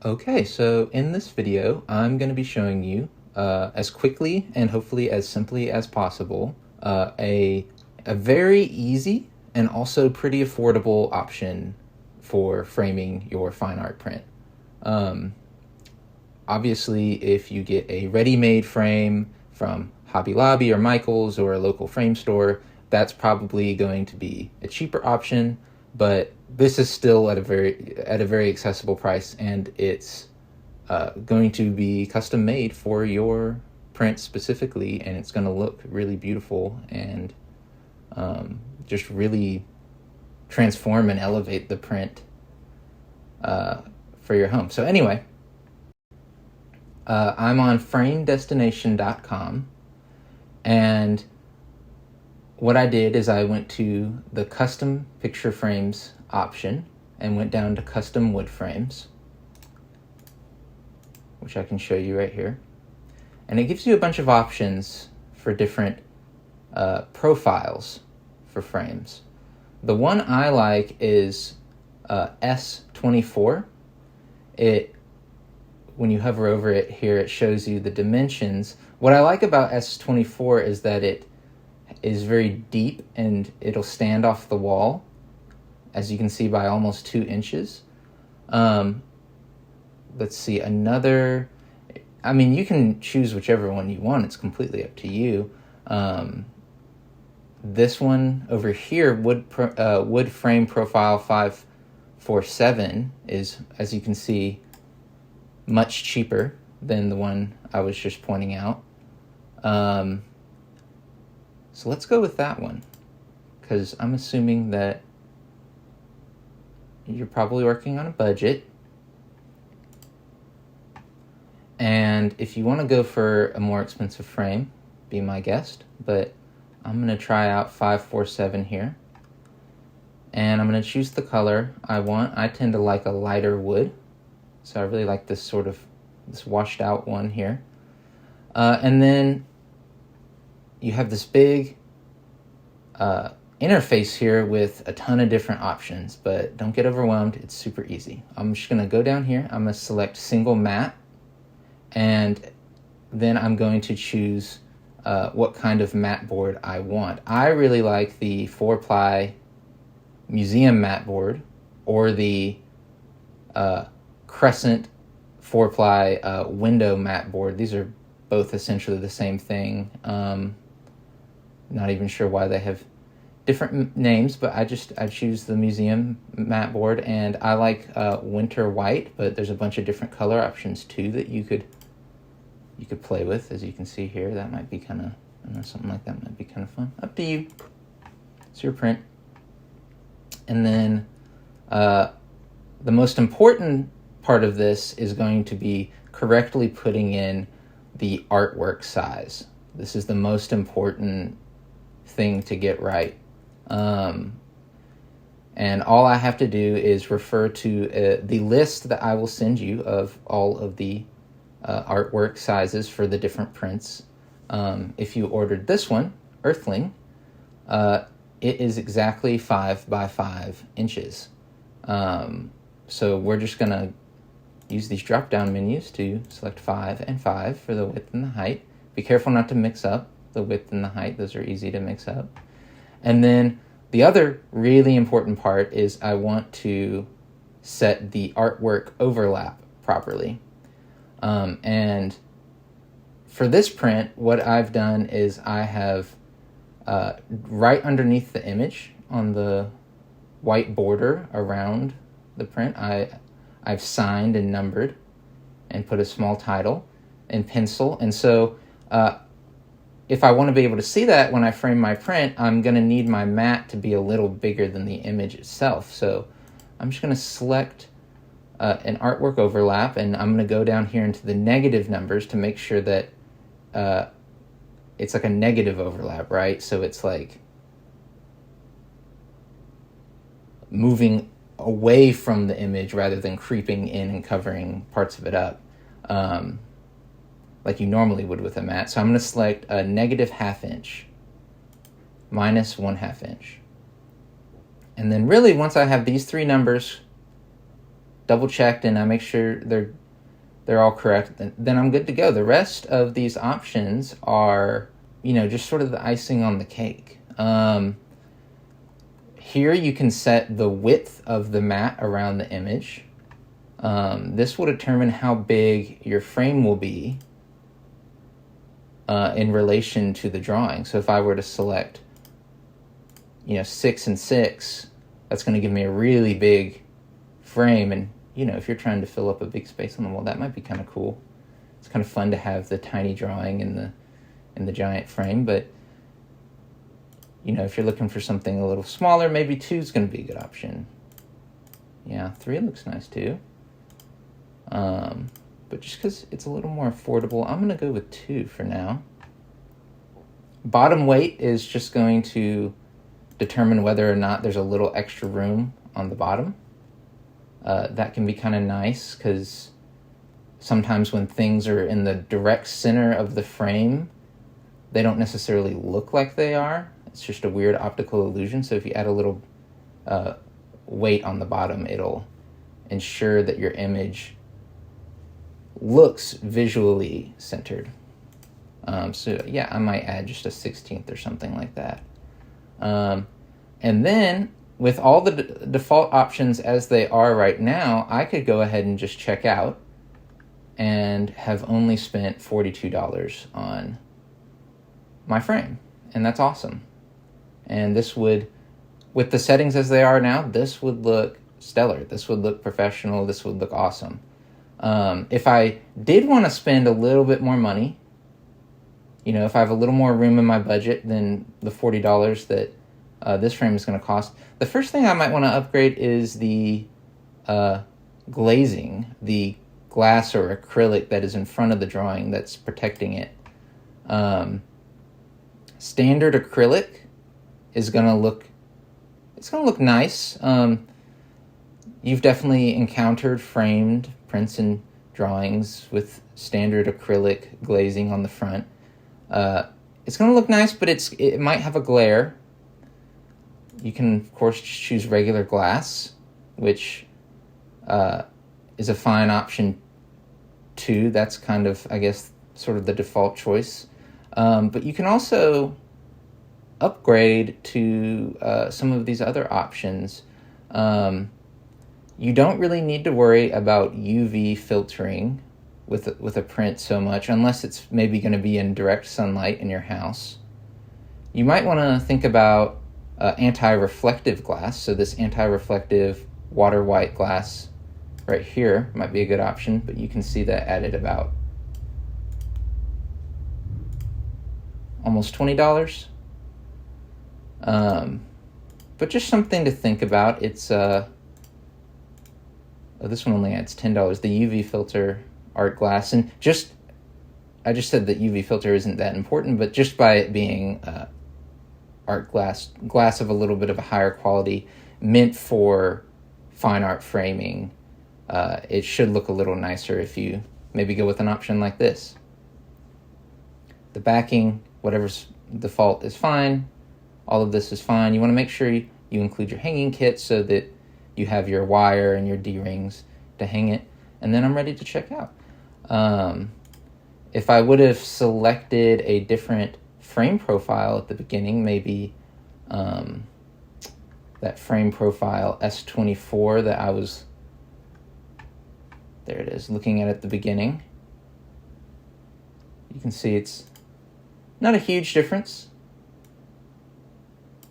Okay, so in this video, I'm going to be showing you as quickly and hopefully as simply as possible a very easy and also pretty affordable option for framing your fine art print. Obviously, if you get a ready-made frame from Hobby Lobby or Michael's or a local frame store, that's probably going to be a cheaper option, but this is still at a very accessible price, and it's going to be custom made for your print specifically, and it's going to look really beautiful and just really transform and elevate the print for your home. So anyway, I'm on framedestination.com, and what I did is I went to the custom picture frames option and went down to custom wood frames, which I can show you right here. And it gives you a bunch of options for different profiles for frames. The one I like is S24. When you hover over it here, it shows you the dimensions. What I like about S24 is that it is very deep and it'll stand off the wall, as you can see, by almost 2 inches. Let's see, you can choose whichever one you want. It's completely up to you. This one over here, wood frame profile 547, is, as you can see, much cheaper than the one I was just pointing out. So let's go with that one, because I'm assuming that you're probably working on a budget. And if you want to go for a more expensive frame, be my guest. But I'm going to try out 547 here. And I'm going to choose the color I want. I tend to like a lighter wood, so I really like this this washed out one here. And then you have this big interface here with a ton of different options, but don't get overwhelmed. It's super easy. I'm just going to go down here. I'm going to select single matte, and then I'm going to choose what kind of matte board I want. I really like the 4-ply museum matte board, or the Crescent 4-ply window matte board. These are both essentially the same thing. Not even sure why they have different names, but I choose the museum matte board, and I like winter white, but there's a bunch of different color options too that you could play with. As you can see here, that might be kind of, something like that might be kind of fun. Up to you. It's your print. And then the most important part of this is going to be correctly putting in the artwork size. This is the most important thing to get right. And all I have to do is refer to the list that I will send you of all of the artwork sizes for the different prints. If you ordered this one, Earthling, it is exactly 5 by 5 inches. So we're just going to use these drop-down menus to select 5 and 5 for the width and the height. Be careful not to mix up the width and the height. Those are easy to mix up. And then the other really important part is I want to set the artwork overlap properly. And for this print, what I've done is I have right underneath the image on the white border around the print, I've signed and numbered and put a small title in pencil. And so if I want to be able to see that when I frame my print, I'm going to need my mat to be a little bigger than the image itself. So I'm just going to select an artwork overlap, and I'm going to go down here into the negative numbers to make sure that it's like a negative overlap, right? So it's like moving away from the image rather than creeping in and covering parts of it up, like you normally would with a mat. So I'm going to select a negative ½ inch, minus 1/2 inch. And then really, once I have these three numbers double checked and I make sure they're all correct, then I'm good to go. The rest of these options are, just sort of the icing on the cake. Here you can set the width of the mat around the image. This will determine how big your frame will be in relation to the drawing. So if I were to select, 6 and 6, that's going to give me a really big frame. And, if you're trying to fill up a big space on the wall, that might be kind of cool. It's kind of fun to have the tiny drawing in the giant frame. But, if you're looking for something a little smaller, maybe 2 is going to be a good option. Yeah, 3 looks nice too. But just because it's a little more affordable, I'm going to go with 2 for now. Bottom weight is just going to determine whether or not there's a little extra room on the bottom. That can be kind of nice because sometimes when things are in the direct center of the frame, they don't necessarily look like they are. It's just a weird optical illusion. So if you add a little weight on the bottom, it'll ensure that your image looks visually centered. So yeah, I might add just a 16th or something like that. And then with all the default options as they are right now, I could go ahead and just check out and have only spent $42 on my frame. And that's awesome. And this would, with the settings as they are now, this would look stellar. This would look professional. This would look awesome. If I did want to spend a little bit more money, if I have a little more room in my budget than the $40 that this frame is going to cost, the first thing I might want to upgrade is the glazing, the glass or acrylic that is in front of the drawing that's protecting it. Standard acrylic is going to look nice. You've definitely encountered framed prints and drawings with standard acrylic glazing on the front. It's going to look nice, but it might have a glare. You can, of course, just choose regular glass, which is a fine option too. That's kind of, I guess, sort of the default choice. But you can also upgrade to some of these other options. You don't really need to worry about UV filtering with a print so much, unless it's maybe going to be in direct sunlight in your house. You might want to think about anti-reflective glass. So this anti-reflective water white glass right here might be a good option, but you can see that added about almost $20. But just something to think about. It's this one only adds $10. The UV filter art glass, and I just said that UV filter isn't that important, but just by it being art glass of a little bit of a higher quality, meant for fine art framing, it should look a little nicer if you maybe go with an option like this. The backing, whatever's default, is fine. All of this is fine. You want to make sure you include your hanging kit so that you have your wire and your D-rings to hang it. And then I'm ready to check out. If I would have selected a different frame profile at the beginning, maybe that frame profile S24 that I was, there it is, looking at the beginning, you can see it's not a huge difference.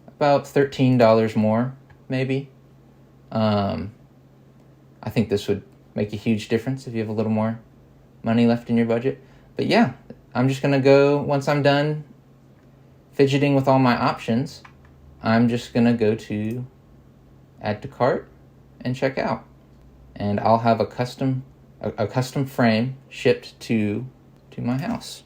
About $13 more, maybe. I think this would make a huge difference if you have a little more money left in your budget. But yeah, I'm just going to go, once I'm done fidgeting with all my options, I'm just going to go to add to cart and check out. And I'll have a custom frame shipped to my house.